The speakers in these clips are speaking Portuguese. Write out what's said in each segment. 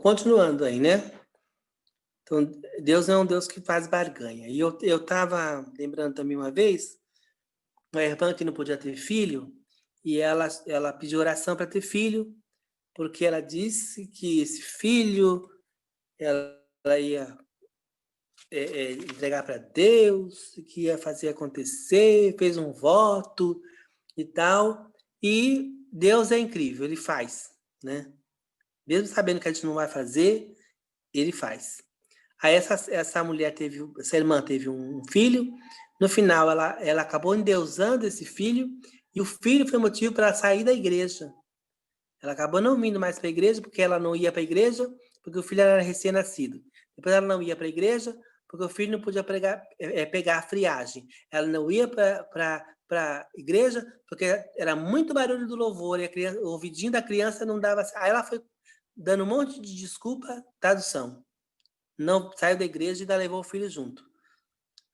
continuando aí, né? Então, Deus é um Deus que faz barganha. E eu estava lembrando também uma vez, uma irmã que não podia ter filho, e ela pediu oração para ter filho, porque ela disse que esse filho ela ia entregar para Deus, que ia fazer acontecer, fez um voto e tal. E Deus é incrível, ele faz, né? Mesmo sabendo que a gente não vai fazer, ele faz. Aí essa irmã teve um filho, no final ela acabou endeusando esse filho, e o filho foi motivo para ela sair da igreja. Ela acabou não vindo mais para a igreja, porque ela não ia para a igreja, porque o filho era recém-nascido. Depois ela não ia para a igreja, porque o filho não podia pegar a friagem. Ela não ia para a igreja, porque era muito barulho do louvor, e o ouvidinho da criança não dava... Aí ela foi dando um monte de desculpa, tradução. Não saiu da igreja e ainda levou o filho junto.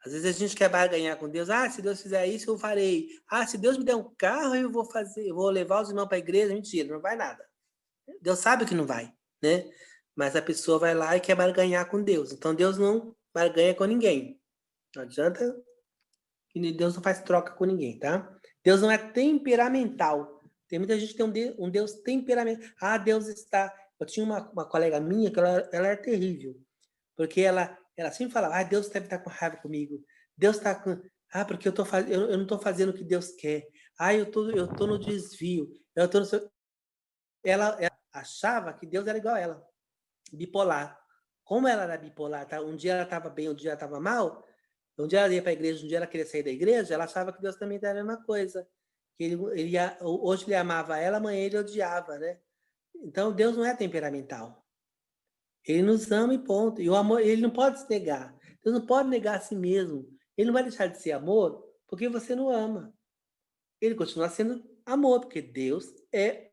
Às vezes a gente quer barganhar com Deus. Ah, se Deus fizer isso, eu farei. Ah, se Deus me der um carro, eu vou fazer, eu vou levar os irmãos para a igreja. Mentira, não vai nada. Deus sabe que não vai, né? Mas a pessoa vai lá e quer barganhar com Deus. Então Deus não barganha com ninguém. Não adianta, que Deus não faz troca com ninguém, tá? Deus não é temperamental. Tem muita gente que tem um Deus temperamental. Ah, Deus está... Eu tinha uma colega minha que ela era terrível. Porque ela sempre falava, ah, Deus deve estar com raiva comigo. Deus está com... Ah, porque eu não estou fazendo o que Deus quer. Ah, eu tô no desvio. Eu tô no seu... ela achava que Deus era igual a ela, bipolar. Como ela era bipolar, tá? Um dia ela estava bem, um dia ela estava mal, um dia ela ia para a igreja, um dia ela queria sair da igreja, ela achava que Deus também era a mesma coisa. Que hoje ele amava ela, amanhã ele odiava, né? Então, Deus não é temperamental. Ele nos ama e ponto. E o amor, ele não pode se negar. Deus não pode negar a si mesmo. Ele não vai deixar de ser amor porque você não ama. Ele continua sendo amor, porque Deus é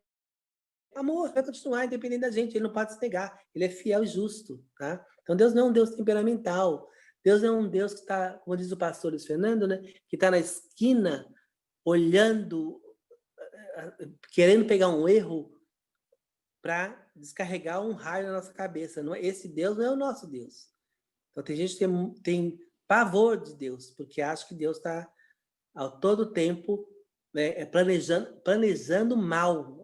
amor. Vai continuar independente da gente. Ele não pode se negar. Ele é fiel e justo. Tá? Então Deus não é um Deus temperamental. Deus é um Deus que está, como diz o pastor Luiz Fernando, né? Que está na esquina, olhando, querendo pegar um erro para descarregar um raio na nossa cabeça. Esse Deus não é o nosso Deus. Então, tem gente que tem pavor de Deus, porque acha que Deus está, ao todo tempo, né, planejando mal.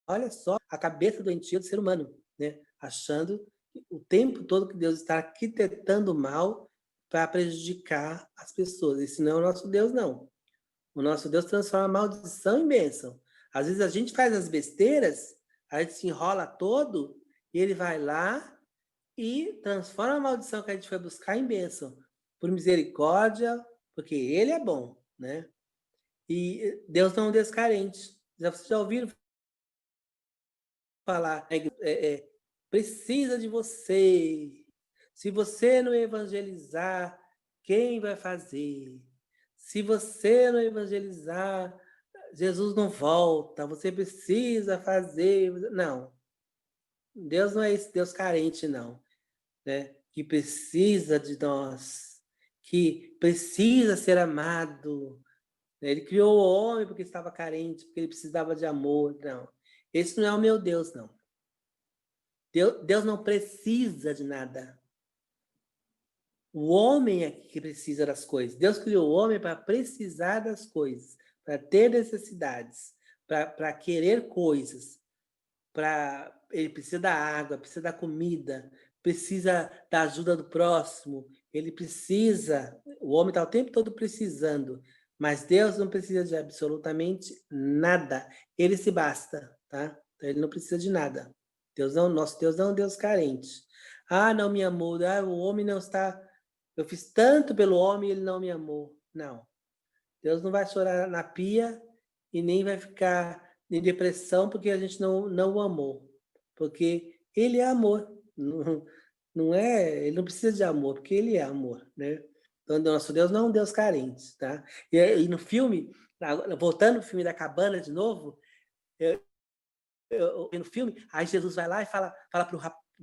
Olha só a cabeça doentia do ser humano, né? Achando o tempo todo que Deus está arquitetando mal para prejudicar as pessoas. Esse não é o nosso Deus, não. O nosso Deus transforma a maldição em bênção. Às vezes a gente faz as besteiras, a gente se enrola todo, e ele vai lá e transforma a maldição que a gente foi buscar em bênção, por misericórdia, porque ele é bom, né? E Deus não é um Deus carente. Vocês já ouviram falar, precisa de você. Se você não evangelizar, quem vai fazer? Se você não evangelizar, Jesus não volta, você precisa fazer. Não, Deus não é esse Deus carente, não. Né? Que precisa de nós, que precisa ser amado. Né? Ele criou o homem porque estava carente, porque ele precisava de amor. Não, esse não é o meu Deus, não. Deus não precisa de nada. O homem é que precisa das coisas. Deus criou o homem para precisar das coisas, para ter necessidades, para querer coisas. Ele precisa da água, precisa da comida, precisa da ajuda do próximo. Ele precisa, o homem está o tempo todo precisando, mas Deus não precisa de absolutamente nada. Ele se basta, tá? Então, ele não precisa de nada. Nosso Deus não é um Deus carente. Ah, não me amou. Ah, o homem não está... Eu fiz tanto pelo homem e ele não me amou. Não. Deus não vai chorar na pia e nem vai ficar em depressão porque a gente não o amou. Porque ele é amor. Não é, ele não precisa de amor, porque ele é amor, né? Então, nosso Deus não é um Deus carente, tá? E no filme, voltando ao filme da cabana de novo, no filme, aí Jesus vai lá e fala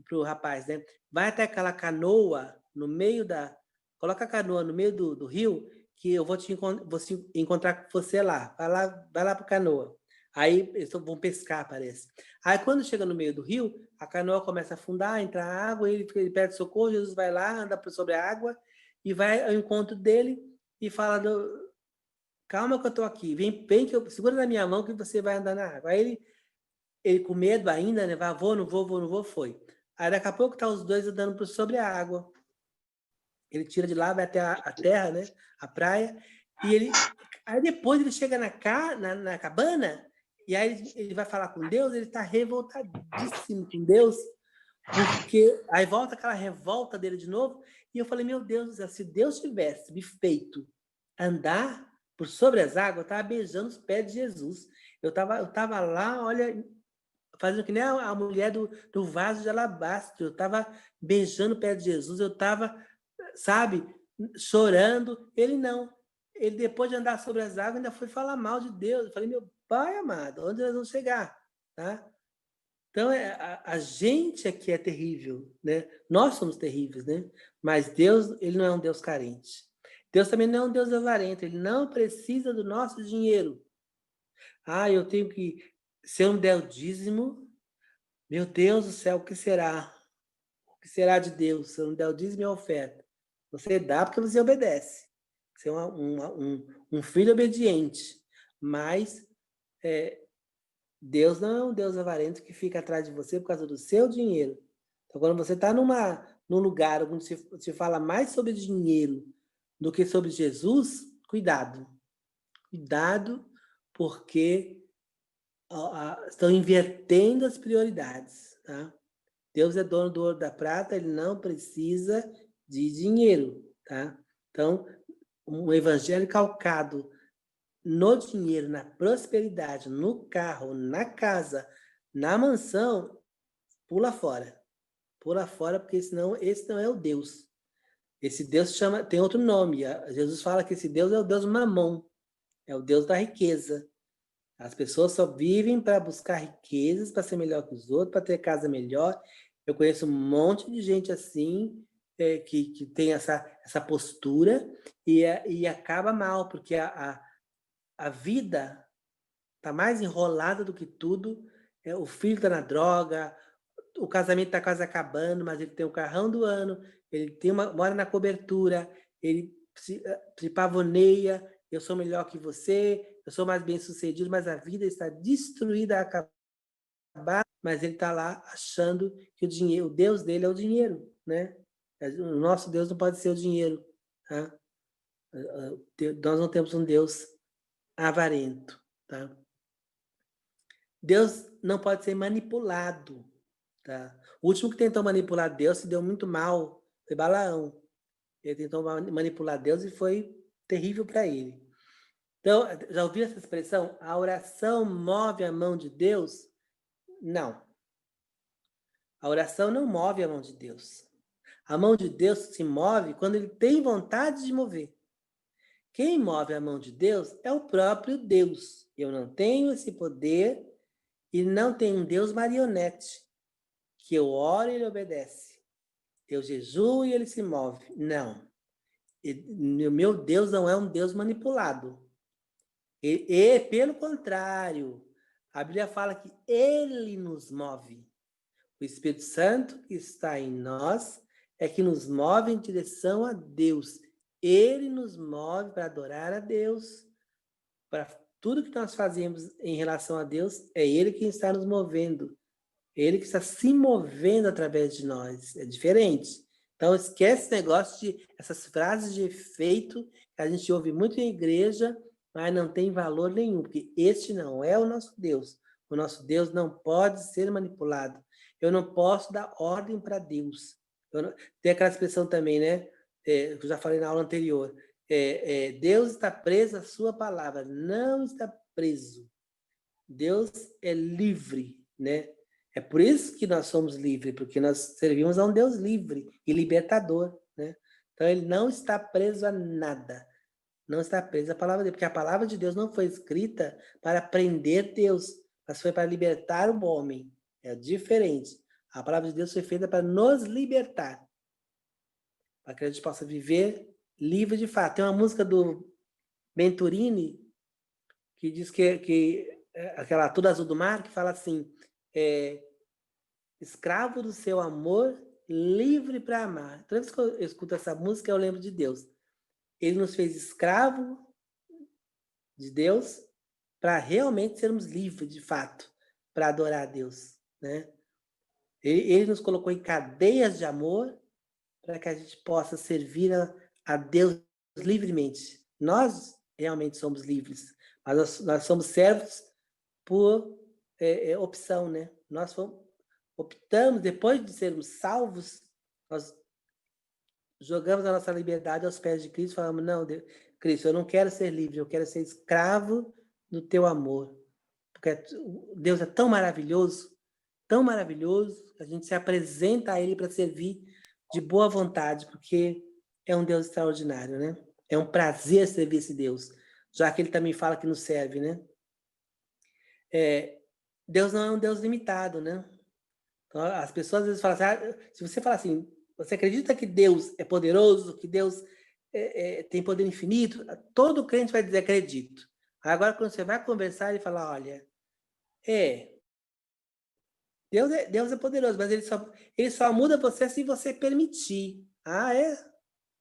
pro rapaz, né? Vai até aquela canoa no meio coloca a canoa no meio do rio, que eu vou encontrar com você lá. Vai lá para a canoa. Aí eles vão pescar, parece. Aí quando chega no meio do rio, a canoa começa a afundar, entra água, ele pede socorro, Jesus vai lá, anda sobre a água e vai ao encontro dele e fala, calma que eu tô aqui, vem que eu segura na minha mão que você vai andar na água. Aí ele com medo ainda, né? Vai, vou, não vou, foi. Aí daqui a pouco tá os dois andando sobre a água. Ele tira de lá, vai até a terra, né? A praia. Aí depois ele chega na cabana, e aí ele vai falar com Deus, ele está revoltadíssimo com Deus, porque aí volta aquela revolta dele de novo, e eu falei, meu Deus do céu, se Deus tivesse me feito andar por sobre as águas, eu estava beijando os pés de Jesus. Eu tava lá, olha, fazendo que nem a mulher do vaso de alabastro, eu estava beijando o pé de Jesus, eu estava, sabe, chorando. Ele não. Ele, depois de andar sobre as águas, ainda foi falar mal de Deus. Eu falei, meu pai amado, onde nós vamos chegar? Tá? Então, a gente aqui é terrível, né? Nós somos terríveis, né? Mas Deus, ele não é um Deus carente. Deus também não é um Deus avarento, ele não precisa do nosso dinheiro. Ah, eu tenho que, se eu não der o dízimo, meu Deus do céu, o que será? O que será de Deus se eu não der o dízimo e a oferta? Você dá porque você obedece. Você é um filho obediente. Mas Deus não é um Deus avarento que fica atrás de você por causa do seu dinheiro. Então, quando você está num lugar onde se fala mais sobre dinheiro do que sobre Jesus, cuidado. Cuidado, porque estão invertendo as prioridades. Tá? Deus é dono do ouro e da prata, ele não precisa de dinheiro. Tá? Então, um evangelho calcado no dinheiro, na prosperidade, no carro, na casa, na mansão, pula fora. Pula fora, porque senão esse não é o Deus. Esse Deus tem outro nome. Jesus fala que esse Deus é o Deus Mamon, é o Deus da riqueza. As pessoas só vivem para buscar riquezas, para ser melhor que os outros, para ter casa melhor. Eu conheço um monte de gente assim, que tem essa postura e acaba mal, porque a vida está mais enrolada do que tudo. O filho está na droga, o casamento está quase acabando, mas ele tem o carrão do ano, ele mora na cobertura, ele se pavoneia, eu sou melhor que você, eu sou mais bem sucedido, mas a vida está destruída, a acabar, mas ele está lá achando que o Deus dele é o dinheiro, né? O nosso Deus não pode ser o dinheiro, tá? Nós não temos um Deus avarento, tá? Deus não pode ser manipulado, tá? O último que tentou manipular Deus se deu muito mal, foi Balaão. Ele tentou manipular Deus e foi terrível para ele. Então, já ouviu essa expressão? A oração move a mão de Deus? Não. A oração não move a mão de Deus. A mão de Deus se move quando ele tem vontade de mover. Quem move a mão de Deus é o próprio Deus. Eu não tenho esse poder e não tenho um Deus marionete, que eu oro e ele obedece. Eu jejuo e ele se move. Não. O meu Deus não é um Deus manipulado. Pelo contrário, a Bíblia fala que ele nos move. O Espírito Santo que está em nós é que nos move em direção a Deus. Ele nos move para adorar a Deus. Para tudo que nós fazemos em relação a Deus, é Ele quem está nos movendo. Ele que está se movendo através de nós. É diferente. Então, esquece esse negócio essas frases de efeito que a gente ouve muito em igreja, mas não tem valor nenhum, porque este não é o nosso Deus. O nosso Deus não pode ser manipulado. Eu não posso dar ordem para Deus. Tem aquela expressão também, né? Que eu já falei na aula anterior. Deus está preso à sua palavra. Não está preso. Deus é livre, né? É por isso que nós somos livres, porque nós servimos a um Deus livre e libertador, né? Então ele não está preso a nada. Não está preso à palavra dele, porque a palavra de Deus não foi escrita para prender Deus, mas foi para libertar o homem. É diferente. A palavra de Deus foi feita para nos libertar, para que a gente possa viver livre de fato. Tem uma música do Venturini que diz que aquela Tudo Azul do Mar, que fala assim, escravo do seu amor, livre para amar. Toda vez que eu escuto essa música, eu lembro de Deus. Ele nos fez escravo de Deus para realmente sermos livres, de fato, para adorar a Deus, né? Ele nos colocou em cadeias de amor para que a gente possa servir a Deus livremente. Nós realmente somos livres, mas nós somos servos por opção, né? Nós optamos, depois de sermos salvos, nós jogamos a nossa liberdade aos pés de Cristo e falamos, não, Deus, Cristo, eu não quero ser livre, eu quero ser escravo do teu amor. Porque Deus é tão maravilhoso, que a gente se apresenta a Ele para servir de boa vontade, porque é um Deus extraordinário, né? É um prazer servir esse Deus, já que Ele também fala que nos serve, né? Deus não é um Deus limitado, né? Então, as pessoas às vezes falam assim, se você falar assim, você acredita que Deus é poderoso, que Deus tem poder infinito? Todo crente vai dizer, acredito. Agora, quando você vai conversar, ele fala, olha, Deus é poderoso, mas ele só muda você se você permitir. Ah, é?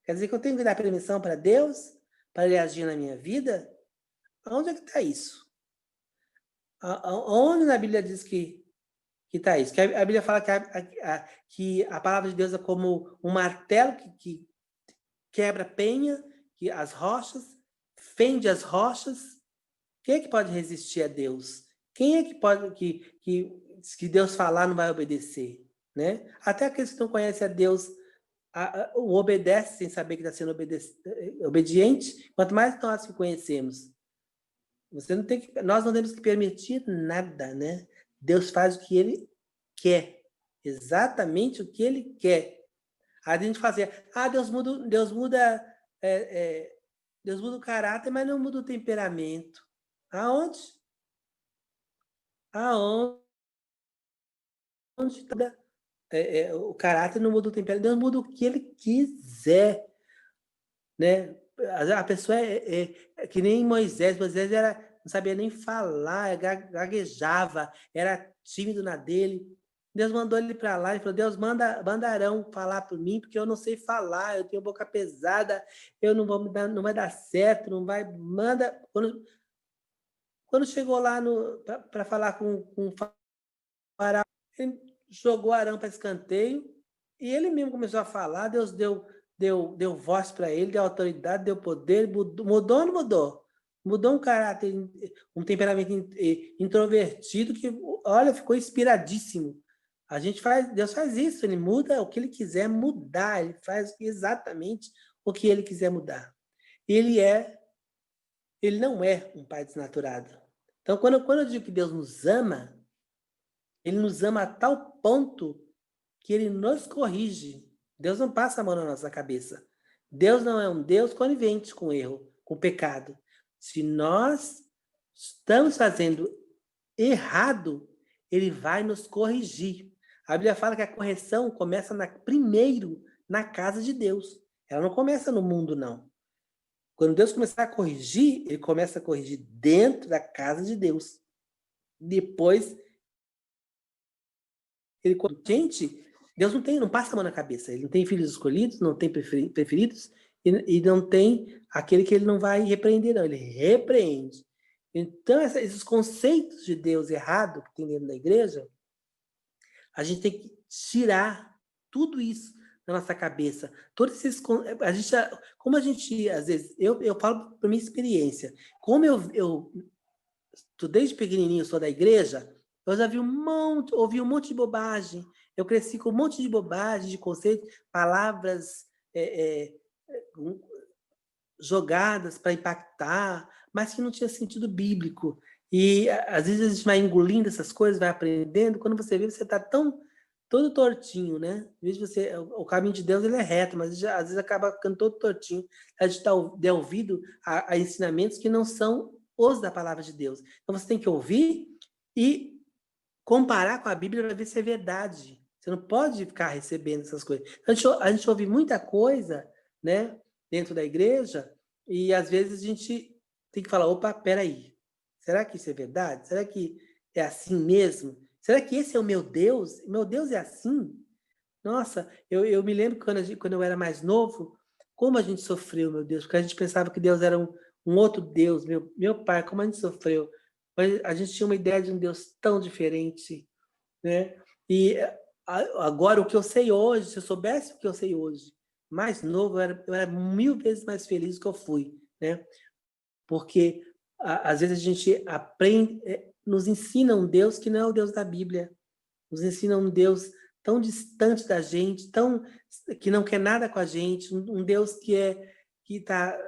Quer dizer que eu tenho que dar permissão para Deus, para Ele agir na minha vida? Onde é que está isso? Onde na Bíblia diz que está isso? Que a Bíblia fala que a palavra de Deus é como um martelo que quebra penha, que as rochas, fende as rochas. Quem é que pode resistir a Deus? Quem é que pode que Deus falar não vai obedecer, né? Até aqueles que não conhecem a Deus o obedece sem saber que está sendo obediente, quanto mais nós que conhecemos. Nós não temos que permitir nada, né? Deus faz o que Ele quer, exatamente o que Ele quer. Aí a gente fazia, Deus muda o caráter, mas não muda o temperamento. Aonde? O caráter não muda o temperamento, Deus muda o que Ele quiser, né? A pessoa é que nem Moisés não sabia nem falar, gaguejava, era tímido na dele. Deus mandou ele para lá e falou, Deus, manda Arão falar por mim, porque eu não sei falar, eu tenho boca pesada, eu não vai dar certo, não vai, manda. Quando chegou lá para falar com o Faraó, ele jogou Arão para escanteio, e ele mesmo começou a falar, Deus deu voz para ele, deu autoridade, deu poder, mudou ou não mudou? Mudou um caráter, um temperamento introvertido que, olha, ficou inspiradíssimo. Deus faz isso, Ele muda o que Ele quiser mudar, Ele faz exatamente o que Ele quiser mudar. Ele não é um pai desnaturado. Então, quando eu digo que Deus nos ama, Ele nos ama a tal ponto que Ele nos corrige. Deus não passa a mão na nossa cabeça. Deus não é um Deus conivente com o erro, com o pecado. Se nós estamos fazendo errado, Ele vai nos corrigir. A Bíblia fala que a correção começa primeiro na casa de Deus. Ela não começa no mundo, não. Quando Deus começar a corrigir, Ele começa a corrigir dentro da casa de Deus. Depois, Deus não passa a mão na cabeça. Ele não tem filhos escolhidos, não tem preferidos, e não tem aquele que Ele não vai repreender, não. Ele repreende. Então, esses conceitos de Deus errado que tem dentro da igreja, a gente tem que tirar tudo isso da nossa cabeça. Todos esses, como a gente, às vezes, eu falo por minha experiência, como eu desde pequenininho sou da igreja, eu já ouvi um monte de bobagem, eu cresci com um monte de bobagem, de conceitos, palavras jogadas para impactar, mas que não tinha sentido bíblico. E às vezes a gente vai engolindo essas coisas, vai aprendendo, quando você vê, você está todo tortinho, né? Às vezes o caminho de Deus ele é reto, mas às vezes acaba ficando todo tortinho. A gente der ouvido a ensinamentos que não são os da palavra de Deus. Então você tem que ouvir e comparar com a Bíblia para ver se é verdade. Você não pode ficar recebendo essas coisas. A gente ouve muita coisa, né, dentro da igreja, e às vezes a gente tem que falar, opa, peraí, Será que isso é verdade? Será que é assim mesmo? Será que esse é o meu Deus? Meu Deus é assim? Nossa, eu me lembro quando eu era mais novo, como a gente sofreu, meu Deus, porque a gente pensava que Deus era um outro Deus. Meu pai, como a gente sofreu. Mas a gente tinha uma ideia de um Deus tão diferente, né? E agora, o que eu sei hoje, se eu soubesse o que eu sei hoje, mais novo, eu era 1000 vezes mais feliz do que eu fui, né? Porque às vezes a gente aprende, nos ensina um Deus que não é o Deus da Bíblia, nos ensina um Deus tão distante da gente, que não quer nada com a gente, um Deus que está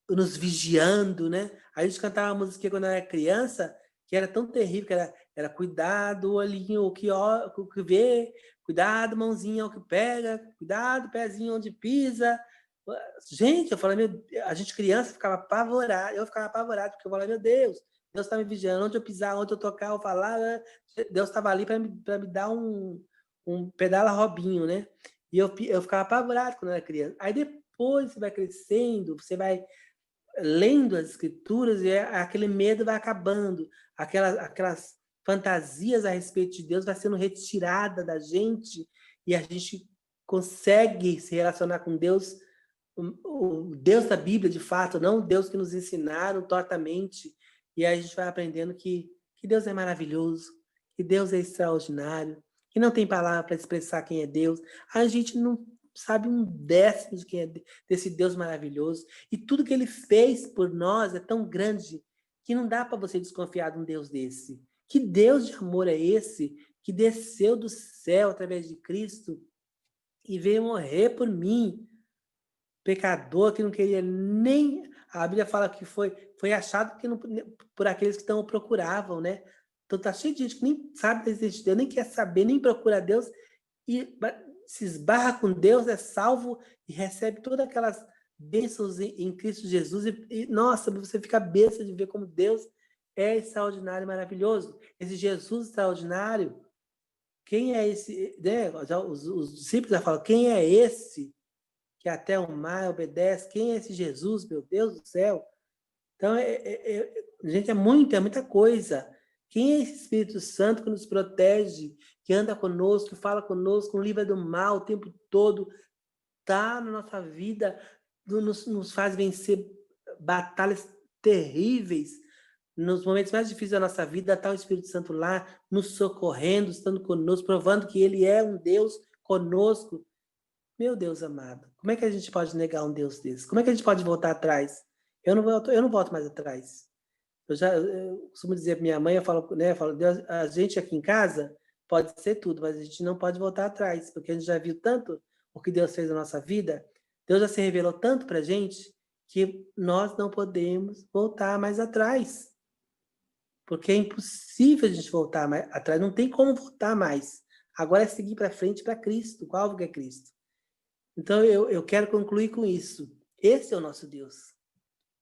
nos vigiando, né? A gente cantava uma música quando eu era criança, que era tão terrível, que era cuidado, olhinho, o que vê, cuidado, mãozinha, o que pega, cuidado, pezinho, onde pisa. Gente, eu falei, a gente criança ficava apavorado, eu ficava apavorado, porque eu falava, meu Deus está me vigiando, onde eu pisar, onde eu tocar, eu falar, né? Deus estava ali para me dar um pedala Robinho, né? E eu ficava apavorado quando eu era criança. Aí depois você vai crescendo, você vai lendo as escrituras e aquele medo vai acabando, aquelas fantasias a respeito de Deus vai sendo retirada da gente e a gente consegue se relacionar com Deus, o Deus da Bíblia, de fato, não o Deus que nos ensinaram tortamente. E aí a gente vai aprendendo que Deus é maravilhoso, que Deus é extraordinário, que não tem palavra para expressar quem é Deus. A gente não sabe um décimo de quem é desse Deus maravilhoso. E tudo que ele fez por nós é tão grande que não dá para você desconfiar de um Deus desse. Que Deus de amor é esse que desceu do céu através de Cristo e veio morrer por mim, pecador que não queria nem... A Bíblia fala que foi achado que não, por aqueles que não o procuravam, né? Então tá cheio de gente que nem sabe da existência de Deus, nem quer saber, nem procura Deus, e se esbarra com Deus, é salvo e recebe todas aquelas bênçãos em Cristo Jesus. Nossa, você fica besta de ver como Deus é extraordinário e maravilhoso. Esse Jesus extraordinário, quem é esse? Né? Os discípulos já falam, quem é esse que até o mar obedece? Quem é esse Jesus, meu Deus do céu? Então, gente, é muita coisa. Quem é esse Espírito Santo que nos protege, que anda conosco, que fala conosco, nos livra do mal o tempo todo, está na nossa vida, nos faz vencer batalhas terríveis, nos momentos mais difíceis da nossa vida, está o Espírito Santo lá, nos socorrendo, estando conosco, provando que Ele é um Deus conosco. Meu Deus amado, como é que a gente pode negar um Deus desse? Como é que a gente pode voltar atrás? Eu não volto mais atrás. Eu costumo dizer para minha mãe, eu falo, Deus, a gente aqui em casa pode ser tudo, mas a gente não pode voltar atrás, porque a gente já viu tanto o que Deus fez na nossa vida, Deus já se revelou tanto para a gente, que nós não podemos voltar mais atrás, porque é impossível a gente voltar mais atrás, não tem como voltar mais. Agora é seguir para frente para Cristo, qual alvo que é Cristo. Então eu quero concluir com isso. Esse é o nosso Deus.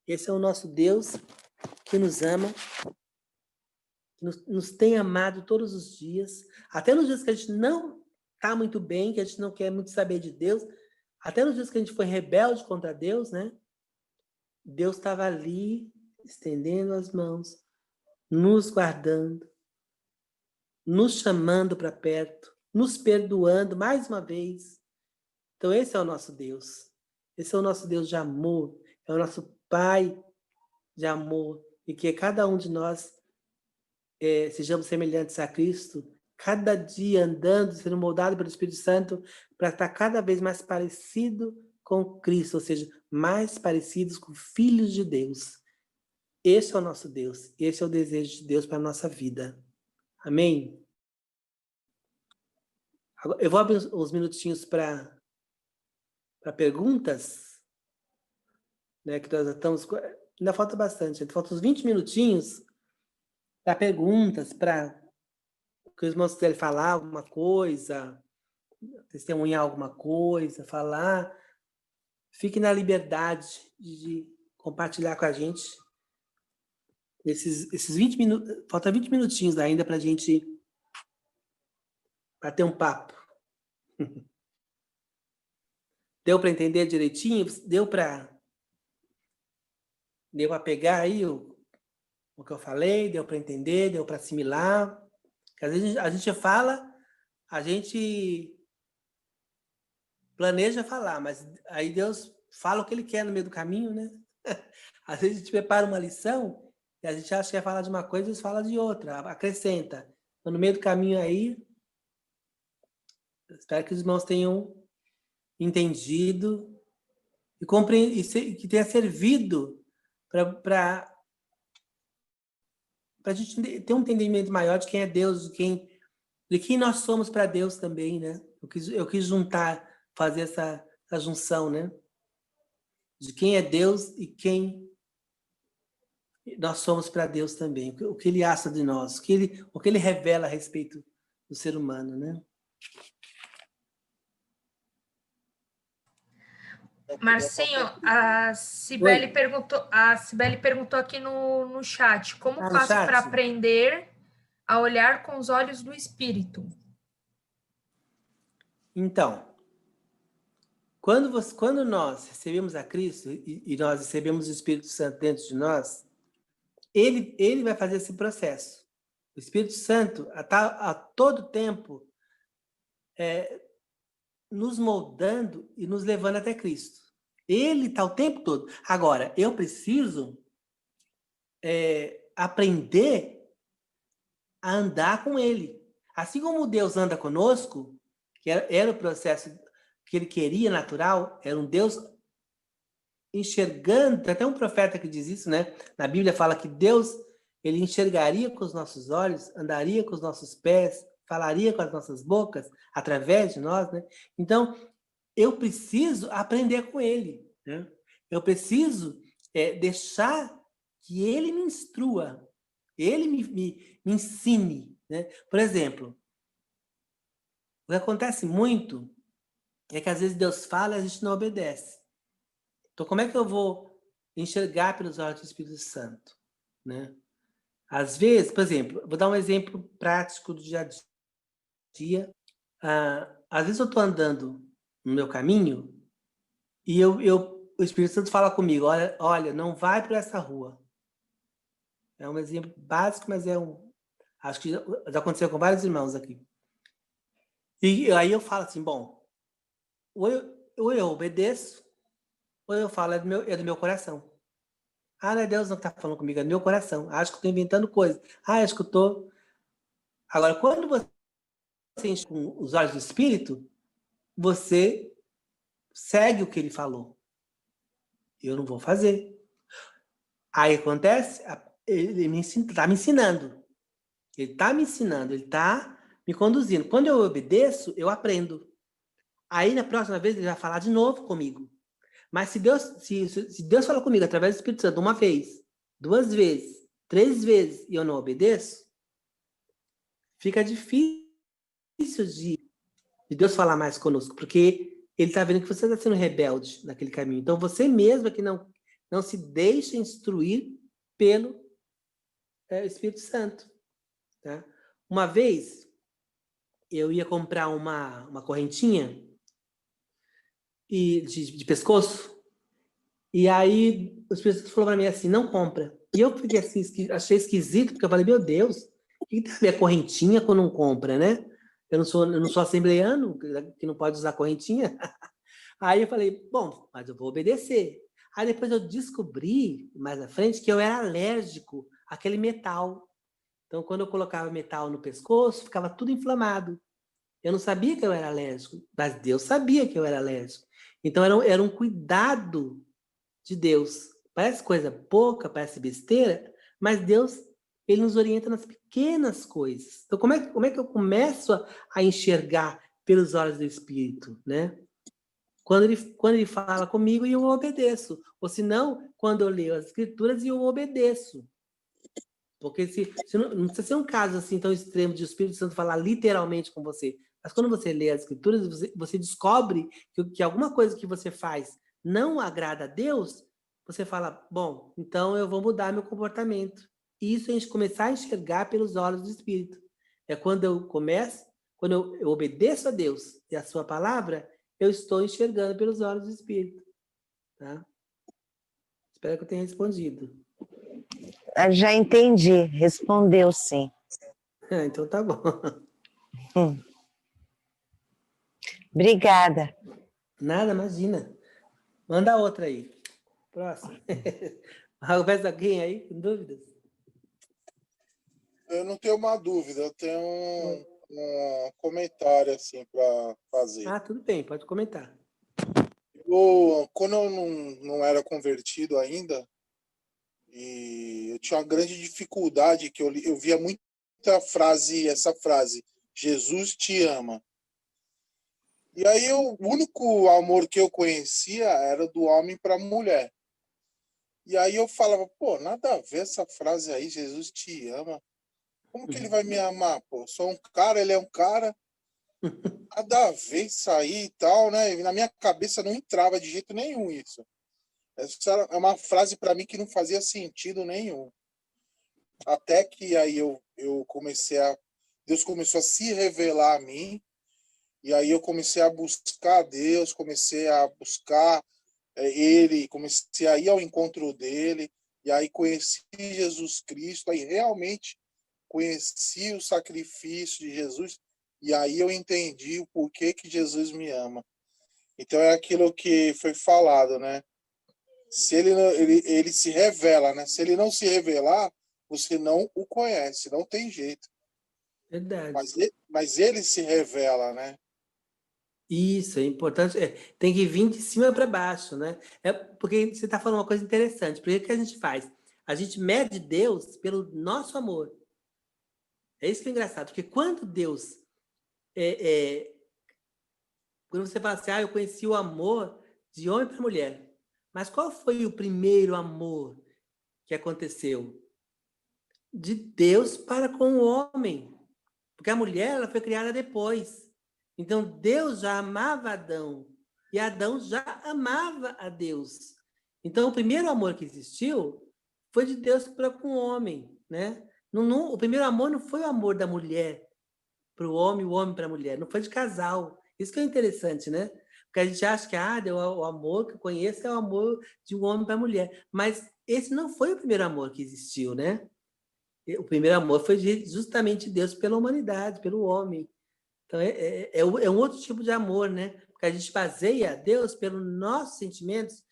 Esse é o nosso Deus que nos ama, que nos tem amado todos os dias, até nos dias que a gente não está muito bem, que a gente não quer muito saber de Deus, até nos dias que a gente foi rebelde contra Deus, né? Deus estava ali, estendendo as mãos, nos guardando, nos chamando para perto, nos perdoando mais uma vez. Então esse é o nosso Deus. Esse é o nosso Deus de amor, é o nosso Pai de amor, e que cada um de nós sejamos semelhantes a Cristo, cada dia andando, sendo moldado pelo Espírito Santo, para estar cada vez mais parecido com Cristo, ou seja, mais parecidos com filhos de Deus. Esse é o nosso Deus, esse é o desejo de Deus para a nossa vida. Amém? Agora, eu vou abrir uns minutinhos para perguntas, né, que nós estamos... Ainda falta bastante, ainda falta uns 20 minutinhos para perguntas, para que os irmãos quiserem falar alguma coisa, testemunhar alguma coisa, falar, fique na liberdade de compartilhar com a gente esses 20 minutos. Falta 20 minutinhos ainda para a gente bater um papo. Deu para entender direitinho? Deu para pegar aí o que eu falei? Deu para entender? Deu para assimilar? Porque às vezes a gente fala, a gente planeja falar, mas aí Deus fala o que Ele quer no meio do caminho, né? Às vezes a gente prepara uma lição e a gente acha que quer falar de uma coisa e Deus fala de outra, acrescenta. Então, no meio do caminho aí, espero que os irmãos tenham entendido e que tenha servido para a gente ter um entendimento maior de quem é Deus, de quem nós somos para Deus também, né? Eu quis juntar, fazer essa junção, né? De quem é Deus e quem nós somos para Deus também. O que Ele acha de nós, o que Ele revela a respeito do ser humano, né? Marcinho, a Cibele perguntou aqui no chat, como faço para aprender a olhar com os olhos do Espírito? Então, quando nós recebemos a Cristo e nós recebemos o Espírito Santo dentro de nós, ele vai fazer esse processo. O Espírito Santo está a todo tempo nos moldando e nos levando até Cristo. Ele está o tempo todo. Agora, eu preciso aprender a andar com ele. Assim como Deus anda conosco, que era o processo que ele queria natural, era um Deus enxergando, tem até um profeta que diz isso, né? Na Bíblia fala que Deus, ele enxergaria com os nossos olhos, andaria com os nossos pés, falaria com as nossas bocas, através de nós, né? Então, eu preciso aprender com ele, né? Eu preciso deixar que ele me instrua, ele me ensine, né? Por exemplo, o que acontece muito é que às vezes Deus fala e a gente não obedece. Então, como é que eu vou enxergar pelos olhos do Espírito Santo, né? Às vezes, por exemplo, vou dar um exemplo prático do dia a dia. Às vezes eu estou andando no meu caminho e o Espírito Santo fala comigo, olha, não vai por essa rua. É um exemplo básico, mas acho que já aconteceu com vários irmãos aqui. E aí eu falo assim, bom, ou eu obedeço, ou eu falo, é do meu coração. Não é Deus não que está falando comigo, é do meu coração. Acho que estou inventando coisa. Acho que eu estou... Agora, quando você enche com os olhos do Espírito, você segue o que ele falou. Eu não vou fazer. Aí acontece, ele está me ensinando. Ele está me ensinando, ele está me conduzindo. Quando eu obedeço, eu aprendo. Aí, na próxima vez, ele vai falar de novo comigo. Mas se Deus fala comigo através do Espírito Santo uma vez, 2 vezes, 3 vezes, e eu não obedeço, fica difícil de Deus falar mais conosco, porque ele está vendo que você está sendo rebelde naquele caminho. Então, você mesmo é que não se deixa instruir pelo Espírito Santo. Tá? Uma vez, eu ia comprar uma correntinha de pescoço, e aí o Espírito Santo falou para mim assim, não compra. E eu fiquei assim, achei esquisito, porque eu falei, meu Deus, o que tem a ver a correntinha quando não compra, né? Eu não sou assembleiano, que não pode usar correntinha. Aí eu falei, bom, mas eu vou obedecer. Aí depois eu descobri, mais à frente, que eu era alérgico àquele metal. Então, quando eu colocava metal no pescoço, ficava tudo inflamado. Eu não sabia que eu era alérgico, mas Deus sabia que eu era alérgico. Então, era um cuidado de Deus. Parece coisa pouca, parece besteira, mas Deus, ele nos orienta nas pequenas coisas. Então, como é que eu começo a enxergar pelos olhos do Espírito, né? Quando ele fala comigo e eu obedeço. Ou se não, quando eu leio as Escrituras e eu obedeço. Porque não precisa ser um caso assim tão extremo de o Espírito Santo falar literalmente com você. Mas quando você lê as Escrituras, você descobre que alguma coisa que você faz não agrada a Deus, você fala, bom, então eu vou mudar meu comportamento. E isso a gente começar a enxergar pelos olhos do Espírito. É quando eu obedeço a Deus e a sua palavra, eu estou enxergando pelos olhos do Espírito. Tá? Espero que eu tenha respondido. Já entendi, respondeu sim. Então tá bom. Obrigada. Nada, imagina. Manda outra aí. Próximo. Mais alguém aí com dúvidas? Eu não tenho uma dúvida, eu tenho um comentário assim para fazer. Tudo bem, pode comentar. Quando eu não era convertido ainda, e eu tinha uma grande dificuldade, que eu via muita frase, essa frase, Jesus te ama. E aí o único amor que eu conhecia era do homem para a mulher. E aí eu falava, pô, nada a ver essa frase aí, Jesus te ama. Como que ele vai me amar, pô? Sou um cara, ele é um cara. Nada a ver isso aí e tal, né? E na minha cabeça não entrava de jeito nenhum isso. Essa é uma frase para mim que não fazia sentido nenhum. Até que aí eu comecei a... Deus começou a se revelar a mim. E aí eu comecei a buscar Deus, comecei a buscar Ele, comecei a ir ao encontro dele. E aí conheci Jesus Cristo, aí realmente conheci o sacrifício de Jesus, e aí eu entendi o porquê que Jesus me ama. Então é aquilo que foi falado, né? Se ele se revela, né? Se ele não se revelar, você não o conhece, não tem jeito. Verdade. Mas ele se revela, né? Isso, é importante. Tem que vir de cima para baixo, né? Porque você está falando uma coisa interessante. Por que a gente faz? A gente mede Deus pelo nosso amor. É isso que é engraçado. Porque quando Deus... quando você fala assim, eu conheci o amor de homem para mulher. Mas qual foi o primeiro amor que aconteceu? De Deus para com o homem. Porque a mulher ela foi criada depois. Então, Deus já amava Adão. E Adão já amava a Deus. Então, o primeiro amor que existiu foi de Deus para com o homem. Né? O primeiro amor não foi o amor da mulher para o homem para a mulher. Não foi de casal. Isso que é interessante, né? Porque a gente acha que o amor que eu conheço é o amor de um homem para a mulher. Mas esse não foi o primeiro amor que existiu, né? O primeiro amor foi justamente Deus pela humanidade, pelo homem. Então, é um outro tipo de amor, né? Porque a gente baseia Deus pelos nossos sentimentos,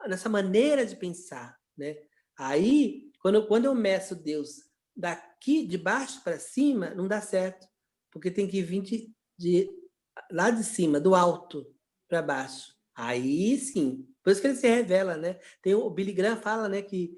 nessa maneira de pensar, né? Aí, quando eu meço Deus daqui, de baixo para cima, não dá certo. Porque tem que vir lá de cima, do alto para baixo. Aí, sim. Por isso que ele se revela, né? O Billy Graham fala, né, que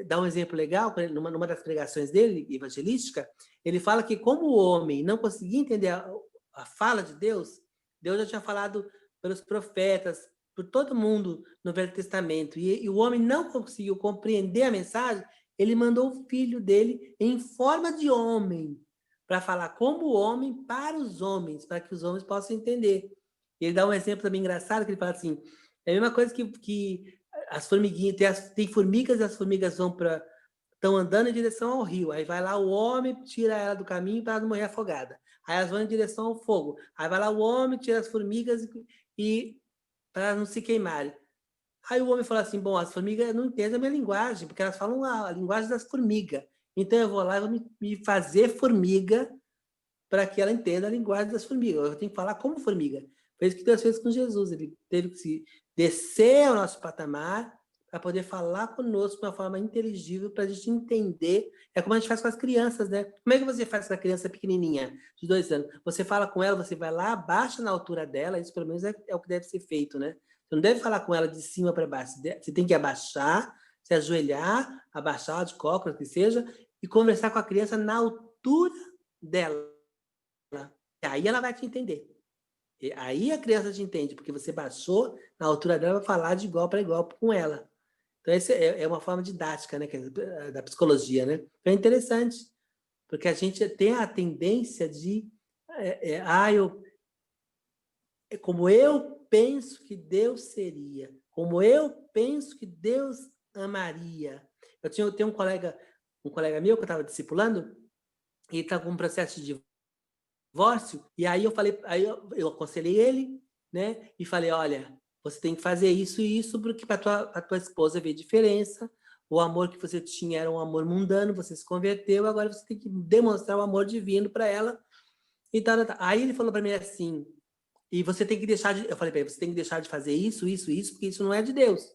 dá um exemplo legal, numa das pregações dele, evangelística, ele fala que como o homem não conseguia entender a fala de Deus, Deus já tinha falado pelos profetas, por todo mundo no Velho Testamento, e o homem não conseguiu compreender a mensagem, ele mandou o filho dele em forma de homem, para falar como homem para os homens, para que os homens possam entender. Ele dá um exemplo também engraçado, que ele fala assim, é a mesma coisa que as formiguinhas, tem formigas e as formigas estão andando em direção ao rio. Aí vai lá o homem, tira ela do caminho para ela não morrer afogada. Aí elas vão em direção ao fogo. Aí vai lá o homem, tira as formigas para elas não se queimarem. Aí o homem fala assim, bom, as formigas não entendem a minha linguagem, porque elas falam a linguagem das formigas. Então eu vou lá e vou me fazer formiga para que ela entenda a linguagem das formigas. Eu tenho que falar como formiga. Foi isso que Deus fez com Jesus. Ele teve que se descer ao nosso patamar para poder falar conosco de uma forma inteligível, para a gente entender. É como a gente faz com as crianças, né? Como é que você faz com a criança pequenininha, de 2 anos? Você fala com ela, você vai lá, abaixa na altura dela, isso pelo menos é o que deve ser feito, né? Você não deve falar com ela de cima para baixo. Você tem que abaixar, se ajoelhar, abaixar de cócoras, que seja, e conversar com a criança na altura dela. E aí ela vai te entender. E aí a criança te entende, porque você baixou na altura dela para falar de igual para igual com ela. Então, essa é uma forma didática, né, da psicologia, né? Então, é interessante, porque a gente tem a tendência de... como eu penso que Deus seria, como eu penso que Deus amaria. Eu tenho um colega meu que eu estava discipulando, e ele estava com um processo de divórcio, e aí eu aconselhei ele, né? E falei, olha, você tem que fazer isso e isso, porque para tua esposa ver diferença, O amor que você tinha era um amor mundano, você se converteu, agora você tem que demonstrar o amor divino para ela. E tal, tal. Aí ele falou para mim assim, e você tem que deixar de... Eu falei para ele, você tem que deixar de fazer isso, porque isso não é de Deus.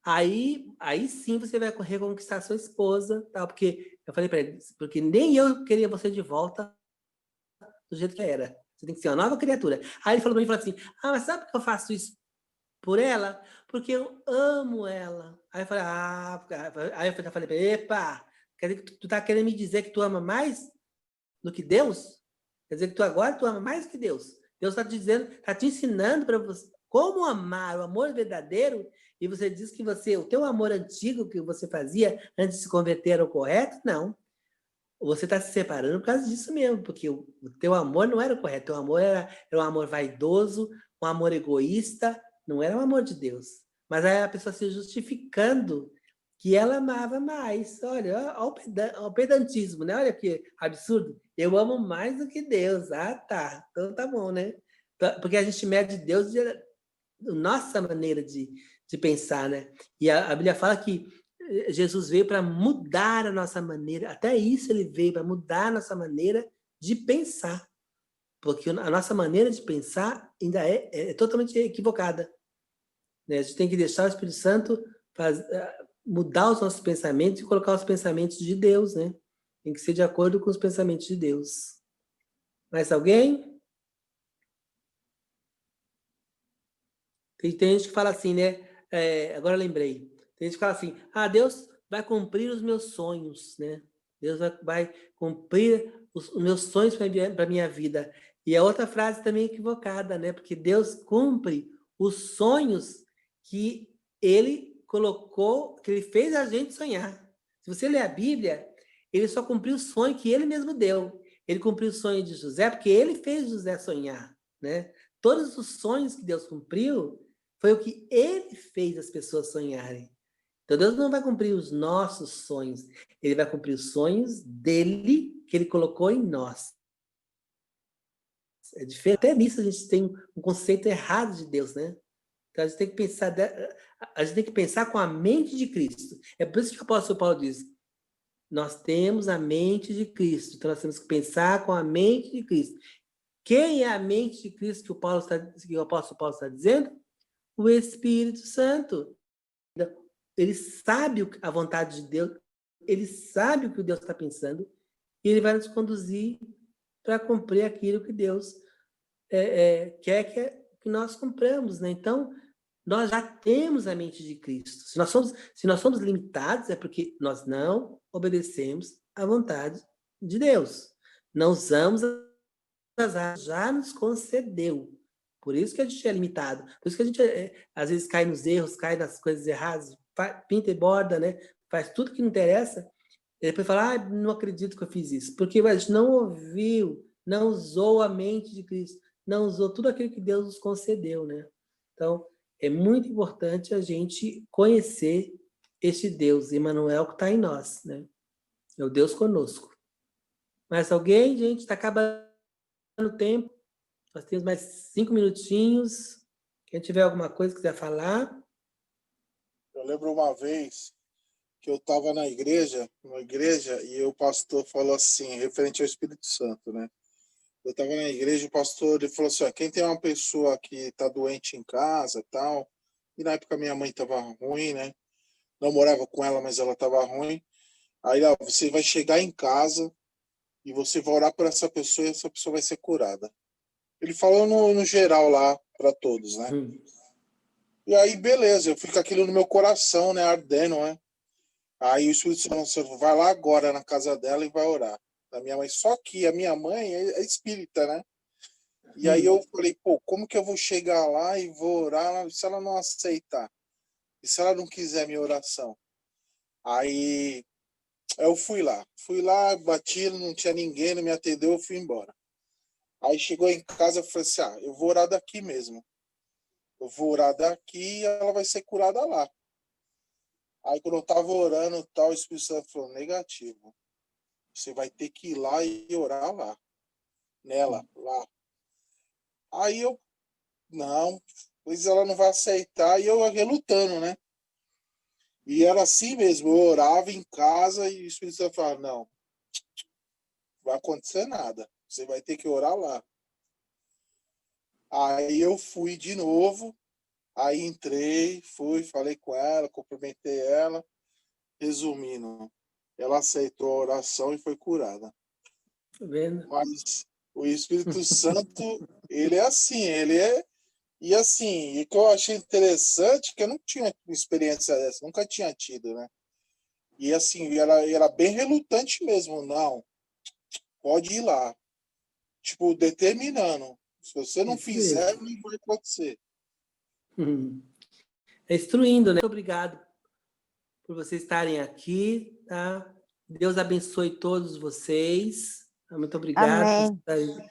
Aí sim você vai reconquistar sua esposa, tal, porque eu falei para ele, porque nem eu queria você de volta do jeito que era. Você tem que ser uma nova criatura. Aí ele falou para mim, falou assim, mas sabe por que eu faço isso por ela? Porque eu amo ela. Aí eu falei, aí eu falei para ele, epa, quer dizer que tu tá querendo me dizer que tu ama mais do que Deus? Quer dizer que tu agora tu ama mais do que Deus. Deus está te dizendo, está te ensinando para você como amar o amor verdadeiro, e você diz que o teu amor antigo que você fazia antes de se converter era o correto? Não. Você está se separando por causa disso mesmo, porque o teu amor não era o correto, o teu amor era um amor vaidoso, um amor egoísta, não era o amor de Deus. Mas aí a pessoa se justificando que ela amava mais. Olha, olha o pedantismo, né? Olha que absurdo. Eu amo mais do que Deus. Ah, tá. Então tá bom, né? Porque a gente mede Deus de nossa maneira de pensar, né? E a Bíblia fala que Jesus veio para mudar a nossa maneira, até isso ele veio para mudar a nossa maneira de pensar, porque a nossa maneira de pensar ainda é totalmente equivocada, né? A gente tem que deixar o Espírito Santo mudar os nossos pensamentos e colocar os pensamentos de Deus, né? Tem que ser de acordo com os pensamentos de Deus. Mais alguém? Tem gente que fala assim, né? Agora eu lembrei. Tem gente que fala assim, Deus vai cumprir os meus sonhos, né? Deus vai cumprir os meus sonhos para a minha vida. E a outra frase também equivocada, né? Porque Deus cumpre os sonhos que Ele colocou, que Ele fez a gente sonhar. Se você ler a Bíblia, Ele só cumpriu o sonho que Ele mesmo deu. Ele cumpriu o sonho de José porque Ele fez José sonhar, né? Todos os sonhos que Deus cumpriu foi o que Ele fez as pessoas sonharem. Então Deus não vai cumprir os nossos sonhos, Ele vai cumprir os sonhos dele que Ele colocou em nós. É diferente. Até nisso a gente tem um conceito errado de Deus, né? Então a gente tem que pensar com a mente de Cristo. É por isso que o apóstolo Paulo diz, nós temos a mente de Cristo, então nós temos que pensar com a mente de Cristo. Quem é a mente de Cristo que o apóstolo Paulo está dizendo? O Espírito Santo. Ele sabe a vontade de Deus, ele sabe o que Deus está pensando, e ele vai nos conduzir para cumprir aquilo que Deus quer que nós cumpramos, né? Então, nós já temos a mente de Cristo. Se nós somos limitados, é porque nós não obedecemos à vontade de Deus. Não usamos as áreas que já nos concedeu. Por isso que a gente é limitado. Por isso que a gente, às vezes, cai nos erros, cai nas coisas erradas, pinta e borda, né? Faz tudo que não interessa. E depois fala, não acredito que eu fiz isso. Porque a gente não ouviu, não usou a mente de Cristo, não usou tudo aquilo que Deus nos concedeu, né? Então, é muito importante a gente conhecer este Deus, Emmanuel, que está em nós, né? É o Deus conosco. Mais alguém, gente? Está acabando o tempo. Nós temos mais 5 minutinhos. Quem tiver alguma coisa que quiser falar. Eu lembro uma vez que eu estava na igreja, e o pastor falou assim, referente ao Espírito Santo, né? Eu estava na igreja, o pastor ele falou assim, quem tem uma pessoa que está doente em casa tal, e na época minha mãe estava ruim, né? Não morava com ela, mas ela estava ruim. Aí você vai chegar em casa e você vai orar por essa pessoa e essa pessoa vai ser curada. Ele falou no geral lá para todos, né? E aí, beleza, eu fico com aquilo no meu coração, né? Ardendo, né? Aí o Espírito Santo vai lá agora na casa dela e vai orar. Da minha mãe. Só que a minha mãe é espírita, né? E aí eu falei, como que eu vou chegar lá e vou orar se ela não aceitar? E se ela não quiser minha oração? Aí eu fui lá, bati, não tinha ninguém, não me atendeu, eu fui embora. Aí chegou em casa, eu falei assim, eu vou orar daqui mesmo. Eu vou orar daqui e ela vai ser curada lá. Aí quando eu tava orando, tal, o Espírito Santo falou, negativo. Você vai ter que ir lá e orar lá. Nela, lá. Aí eu, não, pois ela não vai aceitar. E eu relutando, né? E era assim mesmo, eu orava em casa e o Espírito Santo falava, não, não vai acontecer nada, você vai ter que orar lá. Aí eu fui de novo, aí entrei, falei com ela, cumprimentei ela, resumindo, ela aceitou a oração e foi curada. Tá vendo? Mas o Espírito Santo, ele é assim, ele é... E assim, o que eu achei interessante, que eu não tinha experiência dessa, nunca tinha tido, né? E assim, era bem relutante mesmo, não, pode ir lá. Tipo, determinando. Se você não Isso fizer, mesmo. não vai acontecer. Instruindo, né? Muito obrigado por vocês estarem aqui, tá? Deus abençoe todos vocês. Muito obrigado por Amém. estarem.